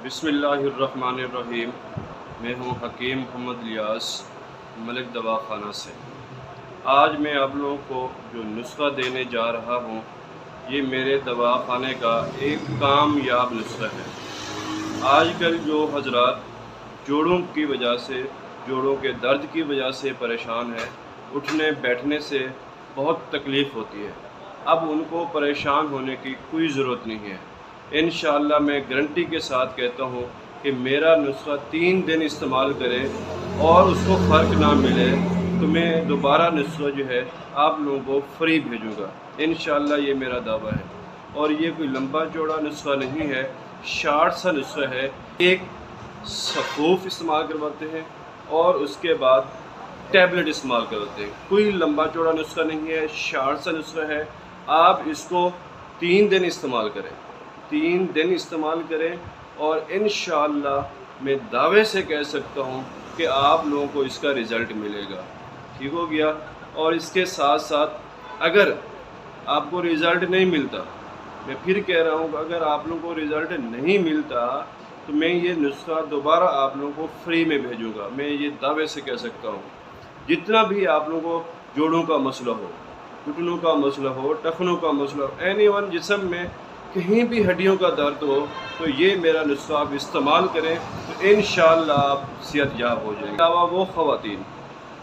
بسم اللہ الرحمن الرحیم۔ میں ہوں حکیم محمد الیاس، ملک دوا خانہ سے۔ آج میں آپ لوگوں کو جو نسخہ دینے جا رہا ہوں، یہ میرے دوا خانے کا ایک کامیاب نسخہ ہے۔ آج کل جو حضرات جوڑوں کی وجہ سے، جوڑوں کے درد کی وجہ سے پریشان ہیں، اٹھنے بیٹھنے سے بہت تکلیف ہوتی ہے، اب ان کو پریشان ہونے کی کوئی ضرورت نہیں ہے۔ انشاءاللہ میں گارنٹی کے ساتھ کہتا ہوں کہ میرا نسخہ 3 دن استعمال کرے اور اس کو فرق نہ ملے تو میں دوبارہ نسخہ جو ہے آپ لوگوں کو فری بھیجوں گا۔ انشاءاللہ یہ میرا دعویٰ ہے، اور یہ کوئی لمبا چوڑا نسخہ نہیں ہے، شارٹ سا نسخہ ہے۔ ایک سفوف استعمال کرواتے ہیں اور اس کے بعد ٹیبلٹ استعمال کرواتے ہیں۔ کوئی لمبا چوڑا نسخہ نہیں ہے، شارٹ سا نسخہ ہے۔ آپ اس کو 3 دن استعمال کریں، 3 دن استعمال کریں، اور انشاءاللہ میں دعوے سے کہہ سکتا ہوں کہ آپ لوگوں کو اس کا رزلٹ ملے گا۔ ٹھیک ہو گیا؟ اور اس کے ساتھ ساتھ اگر آپ کو رزلٹ نہیں ملتا، میں پھر کہہ رہا ہوں کہ اگر آپ لوگوں کو رزلٹ نہیں ملتا تو میں یہ نسخہ دوبارہ آپ لوگوں کو فری میں بھیجوں گا۔ میں یہ دعوے سے کہہ سکتا ہوں، جتنا بھی آپ لوگوں کو جوڑوں کا مسئلہ ہو، گھٹنوں کا مسئلہ ہو، ٹخنوں کا مسئلہ ہو، اینی ون جسم میں کہیں بھی ہڈیوں کا درد ہو، تو یہ میرا نسخہ آپ استعمال کریں تو انشاءاللہ آپ صحت یاب ہو جائیں گے۔ علاوہ وہ خواتین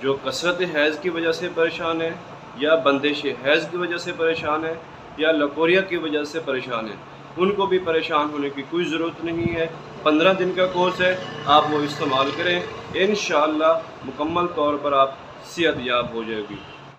جو کثرت حیض کی وجہ سے پریشان ہیں، یا بندش حیض کی وجہ سے پریشان ہیں، یا لکوریا کی وجہ سے پریشان ہیں، ان کو بھی پریشان ہونے کی کوئی ضرورت نہیں ہے۔ 15 دن کا کورس ہے، آپ وہ استعمال کریں، انشاءاللہ مکمل طور پر آپ صحت یاب ہو جائے گی۔